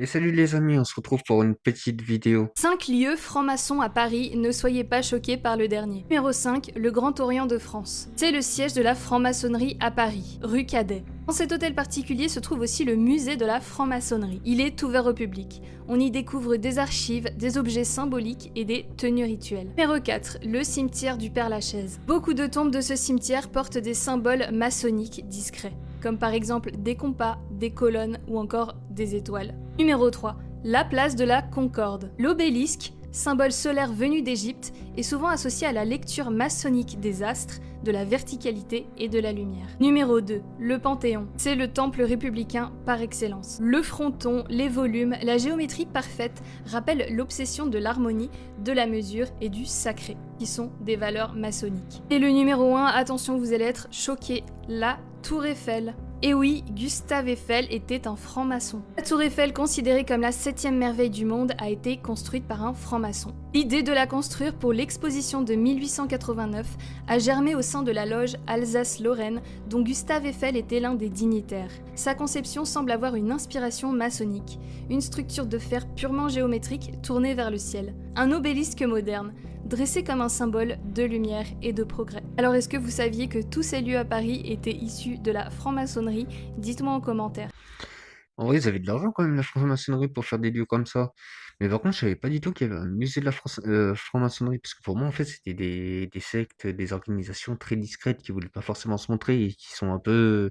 Et salut les amis, on se retrouve pour une petite vidéo. 5 lieux francs-maçons à Paris, ne soyez pas choqués par le dernier. Numéro 5, le Grand Orient de France. C'est le siège de la franc-maçonnerie à Paris, rue Cadet. Dans cet hôtel particulier se trouve aussi le musée de la franc-maçonnerie. Il est ouvert au public. On y découvre des archives, des objets symboliques et des tenues rituelles. Numéro 4, le cimetière du Père-Lachaise. Beaucoup de tombes de ce cimetière portent des symboles maçonniques discrets, comme par exemple des compas, des colonnes ou encore des étoiles. Numéro 3, la place de la Concorde. L'obélisque, symbole solaire venu d'Égypte, est souvent associé à la lecture maçonnique des astres, de la verticalité et de la lumière. Numéro 2, le Panthéon. C'est le temple républicain par excellence. Le fronton, les volumes, la géométrie parfaite rappellent l'obsession de l'harmonie, de la mesure et du sacré, qui sont des valeurs maçonniques. Et le numéro 1, attention, vous allez être choqués, la Tour Eiffel. Et oui, Gustave Eiffel était un franc-maçon. La tour Eiffel, considérée comme la 7e merveille du monde, a été construite par un franc-maçon. L'idée de la construire pour l'exposition de 1889 a germé au sein de la loge Alsace-Lorraine, dont Gustave Eiffel était l'un des dignitaires. Sa conception semble avoir une inspiration maçonnique, une structure de fer purement géométrique tournée vers le ciel. Un obélisque moderne, dressé comme un symbole de lumière et de progrès. Alors est-ce que vous saviez que tous ces lieux à Paris étaient issus de la franc-maçonnerie? Dites-moi en commentaire. En vrai, ils avaient de l'argent quand même, la franc-maçonnerie, pour faire des lieux comme ça. Mais par contre, je savais pas du tout qu'il y avait un musée de la franc-maçonnerie, parce que pour moi, en fait, c'était des sectes, des organisations très discrètes qui voulaient pas forcément se montrer et qui sont un peu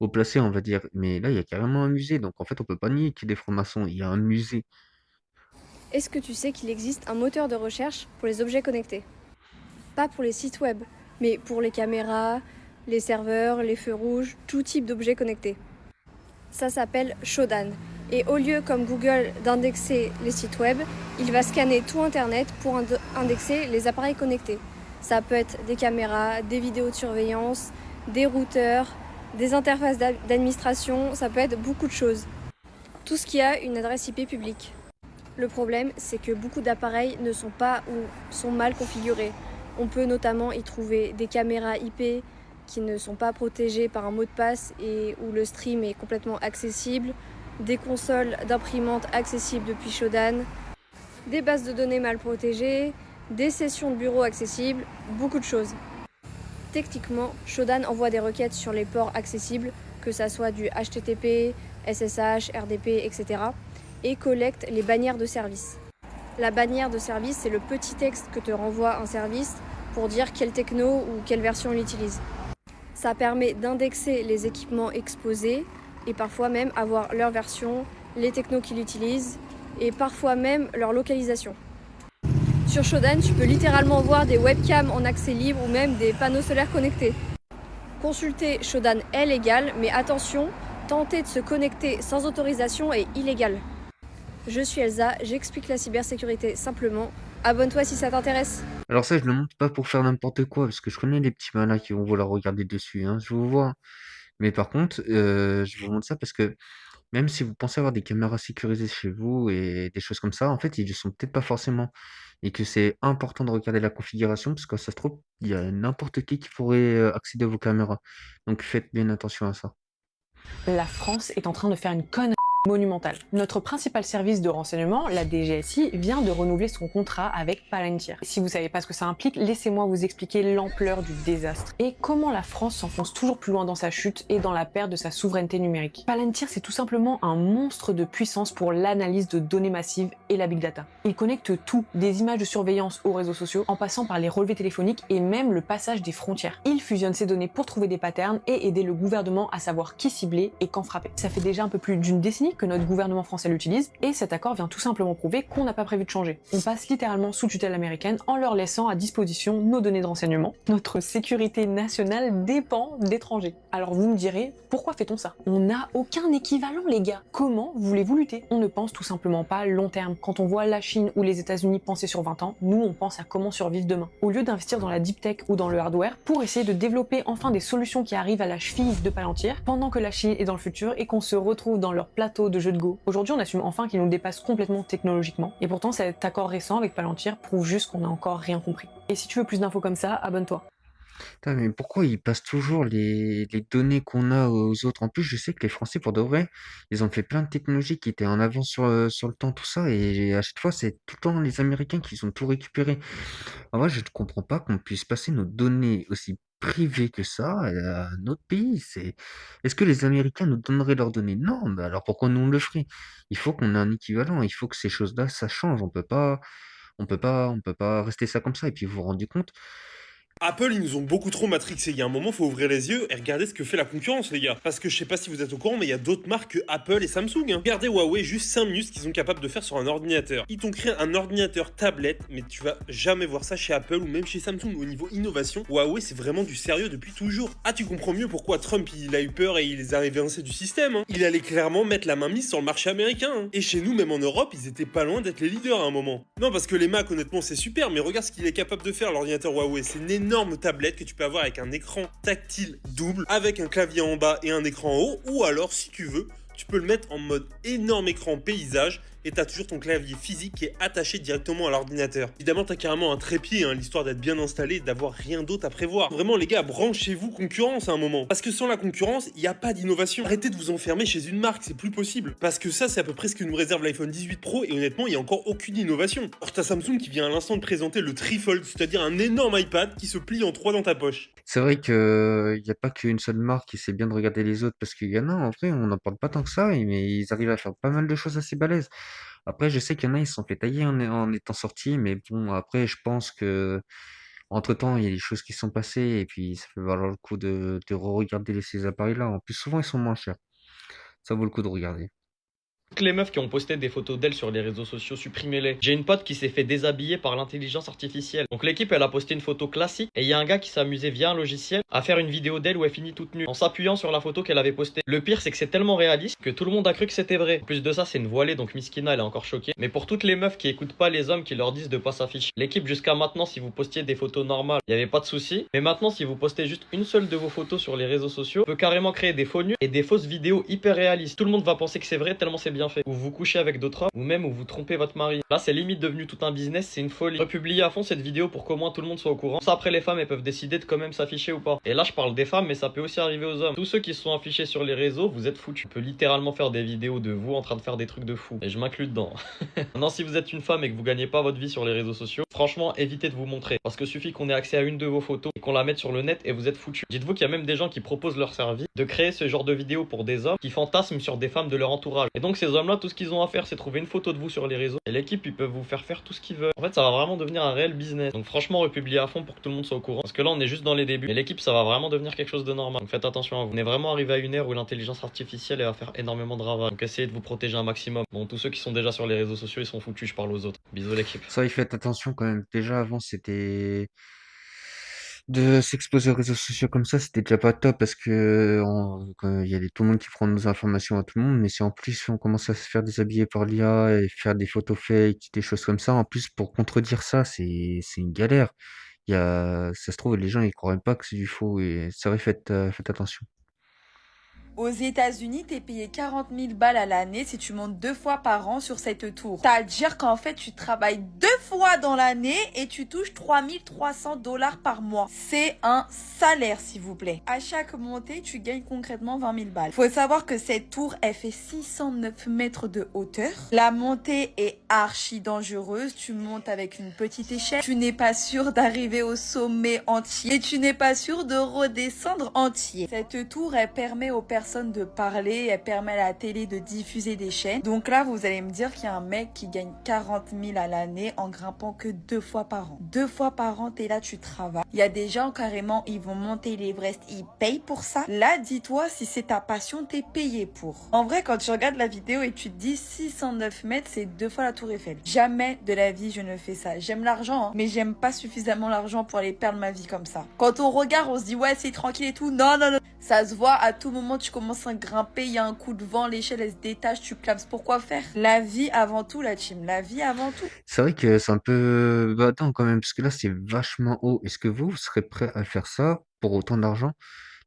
haut placées, on va dire. Mais là, il y a carrément un musée, donc en fait, on peut pas nier qu'il y ait des francs-maçons. Il y a un musée. Est-ce que tu sais qu'il existe un moteur de recherche pour les objets connectés? Pas pour les sites web, mais pour les caméras, les serveurs, les feux rouges, tout type d'objets connectés. Ça s'appelle Shodan. Et au lieu, comme Google, d'indexer les sites web, il va scanner tout Internet pour indexer les appareils connectés. Ça peut être des caméras, des vidéos de surveillance, des routeurs, des interfaces d'administration, ça peut être beaucoup de choses. Tout ce qui a une adresse IP publique. Le problème, c'est que beaucoup d'appareils ne sont pas ou sont mal configurés. On peut notamment y trouver des caméras IP qui ne sont pas protégées par un mot de passe et où le stream est complètement accessible, des consoles d'imprimantes accessibles depuis Shodan, des bases de données mal protégées, des sessions de bureau accessibles, beaucoup de choses. Techniquement, Shodan envoie des requêtes sur les ports accessibles, que ça soit du HTTP, SSH, RDP, etc., et collecte les bannières de service. La bannière de service, c'est le petit texte que te renvoie un service pour dire quelle techno ou quelle version il utilise. Ça permet d'indexer les équipements exposés et parfois même avoir leur version, les technos qu'il utilise et parfois même leur localisation. Sur Shodan, tu peux littéralement voir des webcams en accès libre ou même des panneaux solaires connectés. Consulter Shodan est légal, mais attention, tenter de se connecter sans autorisation est illégal. Je suis Elsa, j'explique la cybersécurité simplement. Abonne-toi si ça t'intéresse. Alors ça, je le montre pas pour faire n'importe quoi, parce que je connais les petits malins qui vont vouloir regarder dessus, hein, je vous vois. Mais par contre, je vous montre ça parce que même si vous pensez avoir des caméras sécurisées chez vous et des choses comme ça, en fait, ils le sont peut-être pas forcément. Et que c'est important de regarder la configuration parce que ça se trouve, il y a n'importe qui pourrait accéder à vos caméras. Donc faites bien attention à ça. La France est en train de faire une connerie monumentale. Notre principal service de renseignement, la DGSI, vient de renouveler son contrat avec Palantir. Si vous savez pas ce que ça implique, laissez-moi vous expliquer l'ampleur du désastre et comment la France s'enfonce toujours plus loin dans sa chute et dans la perte de sa souveraineté numérique. Palantir, c'est tout simplement un monstre de puissance pour l'analyse de données massives et la big data. Il connecte tout, des images de surveillance aux réseaux sociaux, en passant par les relevés téléphoniques et même le passage des frontières. Il fusionne ces données pour trouver des patterns et aider le gouvernement à savoir qui cibler et quand frapper. Ça fait déjà un peu plus d'une décennie que notre gouvernement français l'utilise, et cet accord vient tout simplement prouver qu'on n'a pas prévu de changer. On passe littéralement sous tutelle américaine en leur laissant à disposition nos données de renseignement. Notre sécurité nationale dépend d'étrangers. Alors vous me direz, pourquoi fait-on ça? On n'a aucun équivalent les gars. Comment voulez-vous lutter? On ne pense tout simplement pas long terme. Quand on voit la Chine ou les États-Unis penser sur 20 ans, nous on pense à comment survivre demain. Au lieu d'investir dans la deep tech ou dans le hardware pour essayer de développer enfin des solutions qui arrivent à la cheville de Palantir, pendant que la Chine est dans le futur et qu'on se retrouve dans leur plateau de jeux de Go. Aujourd'hui, on assume enfin qu'ils nous dépassent complètement technologiquement. Et pourtant, cet accord récent avec Palantir prouve juste qu'on n'a encore rien compris. Et si tu veux plus d'infos comme ça, abonne-toi. Putain, mais pourquoi ils passent toujours les données qu'on a aux autres? En plus, je sais que les Français, pour de vrai, ils ont fait plein de technologies qui étaient en avance sur le temps, tout ça, et à chaque fois, c'est tout le temps les Américains qui ont tout récupéré. En vrai, je ne comprends pas qu'on puisse passer nos données aussi privées que ça à notre pays. Est-ce que les Américains nous donneraient leurs données? Non, mais alors pourquoi nous on le ferait? Il faut qu'on ait un équivalent. Il faut que ces choses-là, ça change. On peut pas rester ça comme ça. Et puis vous vous rendez compte? Apple, ils nous ont beaucoup trop matrixés. Il y a un moment, faut ouvrir les yeux et regarder ce que fait la concurrence, les gars. Parce que je sais pas si vous êtes au courant, mais il y a d'autres marques que Apple et Samsung. Regardez Huawei, juste 5 minutes, ce qu'ils sont capables de faire sur un ordinateur. Ils t'ont créé un ordinateur tablette, mais tu vas jamais voir ça chez Apple ou même chez Samsung. Au niveau innovation, Huawei, c'est vraiment du sérieux depuis toujours. Ah, tu comprends mieux pourquoi Trump, il a eu peur et il les a évincés du système. Il allait clairement mettre la main mise sur le marché américain. Et chez nous, même en Europe, ils étaient pas loin d'être les leaders à un moment. Non, parce que les Mac, honnêtement, c'est super, mais regarde ce qu'il est capable de faire, l'ordinateur Huawei. C'est une énorme tablette que tu peux avoir avec un écran tactile double, avec un clavier en bas et un écran en haut, ou alors, si tu veux, tu peux le mettre en mode énorme écran paysage et t'as toujours ton clavier physique qui est attaché directement à l'ordinateur. Évidemment, t'as carrément un trépied, l'histoire d'être bien installé et d'avoir rien d'autre à prévoir. Vraiment, les gars, branchez-vous concurrence à un moment. Parce que sans la concurrence, il n'y a pas d'innovation. Arrêtez de vous enfermer chez une marque, c'est plus possible. Parce que ça, c'est à peu près ce que nous réserve l'iPhone 18 Pro et honnêtement, il n'y a encore aucune innovation. Alors, t'as Samsung qui vient à l'instant de présenter le Trifold, c'est-à-dire un énorme iPad qui se plie en trois dans ta poche. C'est vrai qu'il n'y a pas qu'une seule marque qui sait bien de regarder les autres, parce qu'il y en a, en vrai, on n'en parle pas tant que ça, mais ils arrivent à faire pas mal de choses assez balèzes. Après, je sais qu'il y en a, ils se sont fait tailler en étant sortis, mais bon, après, je pense que entre-temps, il y a des choses qui sont passées, et puis ça peut valoir le coup de re-regarder ces appareils-là. En plus, souvent, ils sont moins chers. Ça vaut le coup de regarder. Toutes les meufs qui ont posté des photos d'elles sur les réseaux sociaux, supprimez-les. J'ai une pote qui s'est fait déshabiller par l'intelligence artificielle. Donc l'équipe, elle a posté une photo classique et il y a un gars qui s'amusait via un logiciel à faire une vidéo d'elle où elle finit toute nue en s'appuyant sur la photo qu'elle avait postée. Le pire, c'est que c'est tellement réaliste que tout le monde a cru que c'était vrai. En plus de ça, c'est une voilée, donc Miskina, elle est encore choquée. Mais pour toutes les meufs qui écoutent pas les hommes qui leur disent de pas s'afficher. L'équipe, jusqu'à maintenant, si vous postiez des photos normales, il y avait pas de souci. Mais maintenant, si vous postez juste une seule de vos photos sur les réseaux sociaux, on peut carrément créer des faux nus et des fausses vidéos hyper réalistes. Tout le monde va penser que c'est vrai tellement c'est bien fait. Ou vous couchez avec d'autres hommes, ou même où vous trompez votre mari. Là, c'est limite devenu tout un business, c'est une folie. Republier à fond cette vidéo pour qu'au moins tout le monde soit au courant. Ça, après, les femmes, elles peuvent décider de quand même s'afficher ou pas. Et là, je parle des femmes, mais ça peut aussi arriver aux hommes. Tous ceux qui se sont affichés sur les réseaux, vous êtes foutus. On peut littéralement faire des vidéos de vous en train de faire des trucs de fou. Et je m'inclus dedans. Maintenant, si vous êtes une femme et que vous gagnez pas votre vie sur les réseaux sociaux, franchement, évitez de vous montrer. Parce que suffit qu'on ait accès à une de vos photos et qu'on la mette sur le net et vous êtes foutus. Dites-vous qu'il y a même des gens qui proposent leur service de créer ce genre de vidéos pour des hommes qui fantasment sur des femmes de leur entourage. Et donc, ces hommes-là, tout ce qu'ils ont à faire, c'est trouver une photo de vous sur les réseaux et l'équipe, ils peuvent vous faire tout ce qu'ils veulent. En fait, ça va vraiment devenir un réel business. Donc franchement, republier à fond pour que tout le monde soit au courant. Parce que là, on est juste dans les débuts. Mais l'équipe, ça va vraiment devenir quelque chose de normal. Donc faites attention à vous. On est vraiment arrivé à une ère où l'intelligence artificielle, elle va faire énormément de ravages. Donc essayez de vous protéger un maximum. Bon, tous ceux qui sont déjà sur les réseaux sociaux, ils sont foutus, je parle aux autres. Bisous l'équipe. Ça, il faites attention quand même. Déjà, avant, c'était de s'exposer aux réseaux sociaux comme ça, c'était déjà pas top parce que il y a tout le monde qui prend nos informations à tout le monde, mais si en plus on commence à se faire déshabiller par l'IA et faire des photos fake, des choses comme ça, en plus pour contredire ça, c'est une galère. Ça se trouve, les gens ils croient même pas que c'est du faux et c'est vrai, faites attention. Aux États-Unis, t'es payé 40 000 balles à l'année si tu montes 2 fois par an sur cette tour. C'est-à-dire qu'en fait, tu travailles 2 fois dans l'année et tu touches 3 300 $ par mois. C'est un salaire, s'il vous plaît. À chaque montée, tu gagnes concrètement 20 000 balles. Faut savoir que cette tour, elle fait 609 mètres de hauteur. La montée est archi dangereuse. Tu montes avec une petite échelle. Tu n'es pas sûr d'arriver au sommet entier et tu n'es pas sûr de redescendre entier. Cette tour, elle permet aux personnes de parler, elle permet à la télé de diffuser des chaînes. Donc là, vous allez me dire qu'il y a un mec qui gagne 40 000 à l'année en grimpant que 2 fois par an. 2 fois par an, t'es là, tu travailles. Il y a des gens carrément, ils vont monter l'Everest, ils payent pour ça. Là, dis-toi, si c'est ta passion, t'es payé pour. En vrai, quand tu regardes la vidéo et tu te dis 609 mètres, c'est 2 fois la tour Eiffel. Jamais de la vie, je ne fais ça. J'aime l'argent, mais j'aime pas suffisamment l'argent pour aller perdre ma vie comme ça. Quand on regarde, on se dit ouais, c'est tranquille et tout. Non, non, non. Ça se voit, à tout moment, tu commences à grimper, il y a un coup de vent, l'échelle, elle se détache, tu clames. Pourquoi faire? La vie avant tout, la team. La vie avant tout. C'est vrai que c'est un peu attends quand même, parce que là c'est vachement haut. Est-ce que vous serez prêt à faire ça pour autant d'argent?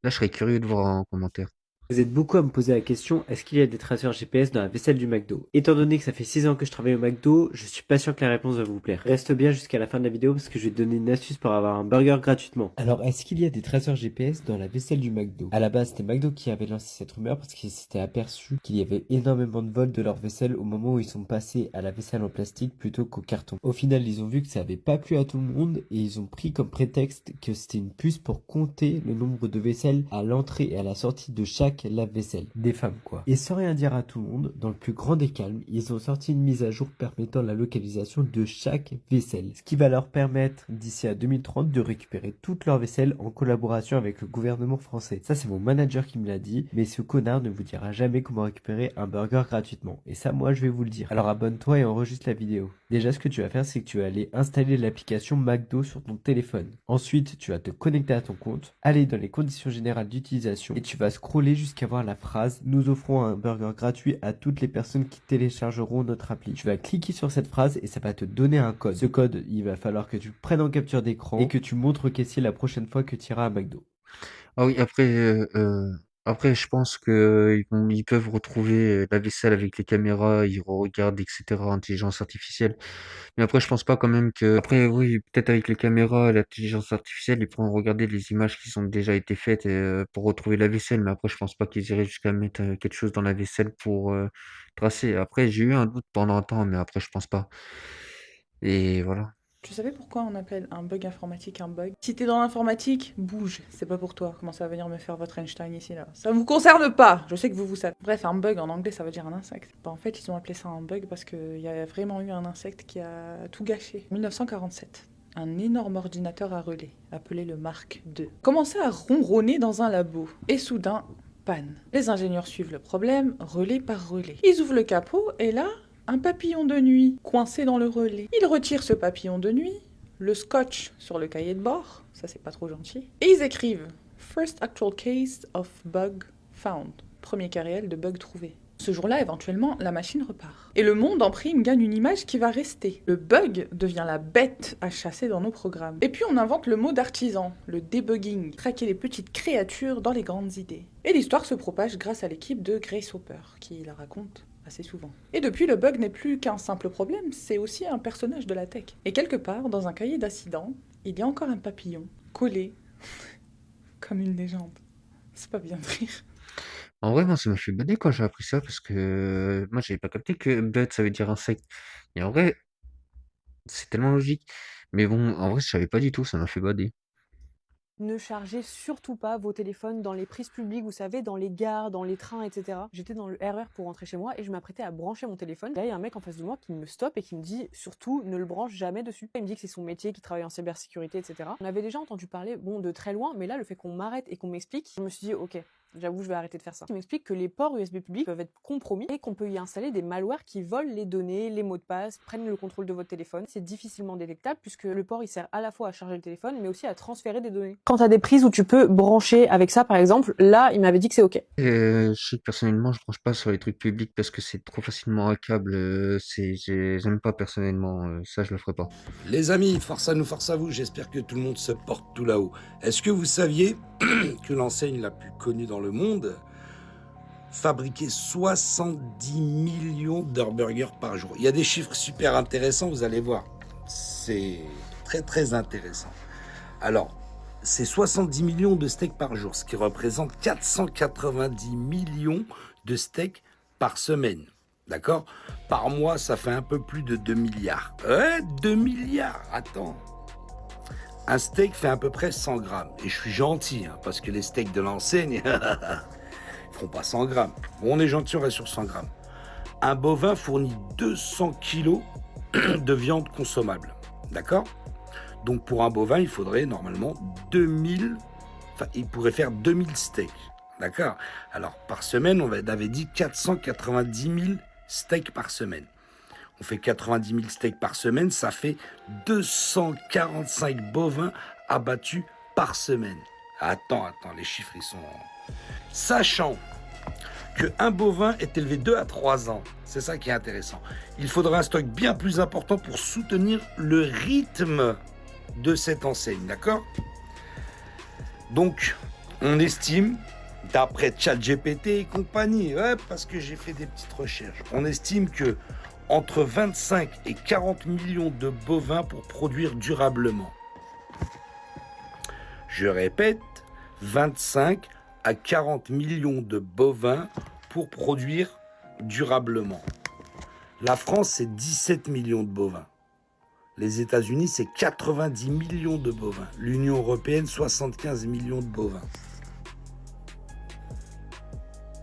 Là, je serais curieux de voir en commentaire. Vous êtes beaucoup à me poser la question, est-ce qu'il y a des traceurs GPS dans la vaisselle du McDo? Étant donné que ça fait 6 ans que je travaille au McDo, je suis pas sûr que la réponse va vous plaire. Reste bien jusqu'à la fin de la vidéo parce que je vais te donner une astuce pour avoir un burger gratuitement. Alors, est-ce qu'il y a des traceurs GPS dans la vaisselle du McDo? À la base, c'était McDo qui avait lancé cette rumeur parce qu'ils s'étaient aperçus qu'il y avait énormément de vols de leur vaisselle au moment où ils sont passés à la vaisselle en plastique plutôt qu'au carton. Au final, ils ont vu que ça avait pas plu à tout le monde et ils ont pris comme prétexte que c'était une puce pour compter le nombre de vaisselles à l'entrée et à la sortie de chaque lave-vaisselle. Des femmes quoi. Et sans rien dire à tout le monde, dans le plus grand des calmes, ils ont sorti une mise à jour permettant la localisation de chaque vaisselle. Ce qui va leur permettre d'ici à 2030 de récupérer toute leur vaisselle en collaboration avec le gouvernement français. Ça c'est mon manager qui me l'a dit, mais ce connard ne vous dira jamais comment récupérer un burger gratuitement. Et ça moi je vais vous le dire. Alors abonne-toi et enregistre la vidéo. Déjà ce que tu vas faire c'est que tu vas aller installer l'application McDo sur ton téléphone. Ensuite tu vas te connecter à ton compte, aller dans les conditions générales d'utilisation et tu vas scroller jusqu'à voir la phrase "Nous offrons un burger gratuit à toutes les personnes qui téléchargeront notre appli". Tu vas cliquer sur cette phrase et ça va te donner un code. Ce code, il va falloir que tu le prennes en capture d'écran et que tu montres au caissier la prochaine fois que tu iras à McDo. Ah oui, après, je pense que ils peuvent retrouver la vaisselle avec les caméras, ils regardent, etc., intelligence artificielle. Mais après, je pense pas quand même que. Après, oui, peut-être avec les caméras, l'intelligence artificielle, ils pourront regarder les images qui ont déjà été faites pour retrouver la vaisselle. Mais après, je pense pas qu'ils iraient jusqu'à mettre quelque chose dans la vaisselle pour tracer. Après, j'ai eu un doute pendant un temps, mais après, je pense pas. Et voilà. Tu savais pourquoi on appelle un bug informatique un bug? Si t'es dans l'informatique, bouge, c'est pas pour toi. Commencez à venir me faire votre Einstein ici là. Ça ne vous concerne pas, je sais que vous savez. Bref, un bug en anglais ça veut dire un insecte. Bah, en fait ils ont appelé ça un bug parce qu'il y a vraiment eu un insecte qui a tout gâché. En 1947, un énorme ordinateur à relais, appelé le Mark II, commençait à ronronner dans un labo. Et soudain, panne. Les ingénieurs suivent le problème, relais par relais. Ils ouvrent le capot et là, un papillon de nuit coincé dans le relais. Ils retirent ce papillon de nuit, le scotch sur le cahier de bord, ça c'est pas trop gentil, et ils écrivent First actual case of bug found. Premier cas réel de bug trouvé. Ce jour-là, éventuellement, la machine repart. Et le monde en prime gagne une image qui va rester. Le bug devient la bête à chasser dans nos programmes. Et puis on invente le mot d'artisan, le debugging, traquer les petites créatures dans les grandes idées. Et l'histoire se propage grâce à l'équipe de Grace Hopper, qui la raconte assez souvent. Et depuis, le bug n'est plus qu'un simple problème, c'est aussi un personnage de la tech. Et quelque part, dans un cahier d'accident, il y a encore un papillon, collé, comme une légende. C'est pas bien de rire. En vrai, moi, ça m'a fait bader quand j'ai appris ça parce que moi, j'avais pas capté que bud, ça veut dire insecte. Et en vrai, c'est tellement logique. Mais bon, en vrai, je savais pas du tout, ça m'a fait bader. Ne chargez surtout pas vos téléphones dans les prises publiques, vous savez, dans les gares, dans les trains, etc. J'étais dans le RER pour rentrer chez moi et je m'apprêtais à brancher mon téléphone. Là, il y a un mec en face de moi qui me stoppe et qui me dit surtout ne le branche jamais dessus. Il me dit que c'est son métier, qu'il travaille en cybersécurité, etc. On avait déjà entendu parler, bon, de très loin, mais là, le fait qu'on m'arrête et qu'on m'explique, je me suis dit, ok, j'avoue, je vais arrêter de faire ça. Il m'explique que les ports USB publics peuvent être compromis et qu'on peut y installer des malwares qui volent les données, les mots de passe, prennent le contrôle de votre téléphone. C'est difficilement détectable puisque le port, il sert à la fois à charger le téléphone, mais aussi à transférer des données. Quand t'as des prises où tu peux brancher avec ça, par exemple, là, il m'avait dit que c'est ok. Je sais que personnellement, je branche pas sur les trucs publics parce que c'est trop facilement hackable. J'aime pas personnellement, ça, je le ferai pas. Les amis, force à nous, force à vous, j'espère que tout le monde se porte tout là-haut. Est-ce que vous saviez que l'enseigne la plus connue dans le monde fabriquait 70 millions d'hamburgers par jour? Il y a des chiffres super intéressants, vous allez voir. C'est très très intéressant. Alors, c'est 70 millions de steaks par jour, ce qui représente 490 millions de steaks par semaine. D'accord? Par mois, ça fait un peu plus de 2 milliards. 2 milliards, attends. Un steak fait à peu près 100 grammes. Et je suis gentil, hein, parce que les steaks de l'enseigne, ils font pas 100 grammes. Bon, on est gentil, on reste sur 100 grammes. Un bovin fournit 200 kilos de viande consommable. D'accord? Donc pour un bovin, il faudrait normalement 2000... Enfin, il pourrait faire 2000 steaks. D'accord? Alors, par semaine, on avait dit 490 000 steaks par semaine. On fait 90 000 steaks par semaine, ça fait 245 bovins abattus par semaine. Attends, les chiffres, ils sont... Sachant qu'un bovin est élevé 2 à 3 ans, c'est ça qui est intéressant, il faudra un stock bien plus important pour soutenir le rythme de cette enseigne, d'accord? Donc, on estime D'après ChatGPT et compagnie, ouais, parce que j'ai fait des petites recherches, on estime que entre 25 et 40 millions de bovins pour produire durablement. Je répète, 25 à 40 millions de bovins pour produire durablement. La France, c'est 17 millions de bovins. Les États-Unis, c'est 90 millions de bovins. L'Union européenne, 75 millions de bovins.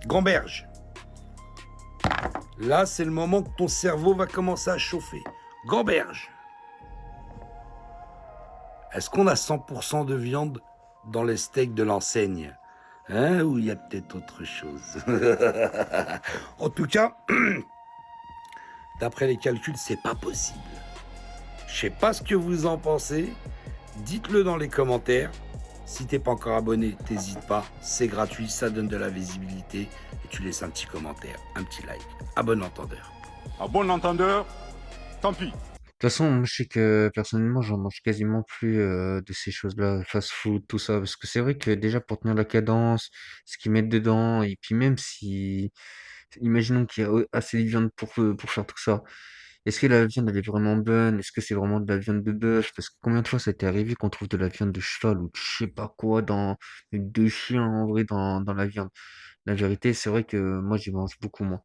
Gamberge. Là, c'est le moment que ton cerveau va commencer à chauffer. Gamberge. Est-ce qu'on a 100% de viande dans les steaks de l'enseigne? Hein, ou il y a peut-être autre chose? En tout cas, d'après les calculs, c'est pas possible. Je sais pas ce que vous en pensez. Dites-le dans les commentaires. Si t'es pas encore abonné, t'hésites pas. C'est gratuit, ça donne de la visibilité. Et tu laisses un petit commentaire, un petit like. À bon entendeur. À bon entendeur, tant pis. De toute façon, moi, je sais que personnellement, j'en mange quasiment plus de ces choses-là, fast-food, tout ça, parce que c'est vrai que déjà pour tenir la cadence, ce qu'ils mettent dedans, et puis même si, imaginons qu'il y a assez de viande pour faire tout ça, est-ce que la viande elle est vraiment bonne? Est-ce que c'est vraiment de la viande de bœuf? Parce que combien de fois ça a été arrivé qu'on trouve de la viande de cheval ou de je sais pas quoi de chien en vrai dans la viande. La vérité, c'est vrai que moi j'y mange beaucoup moins.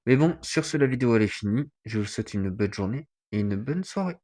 Mais bon, sur ce, la vidéo elle est finie. Je vous souhaite une bonne journée et une bonne soirée.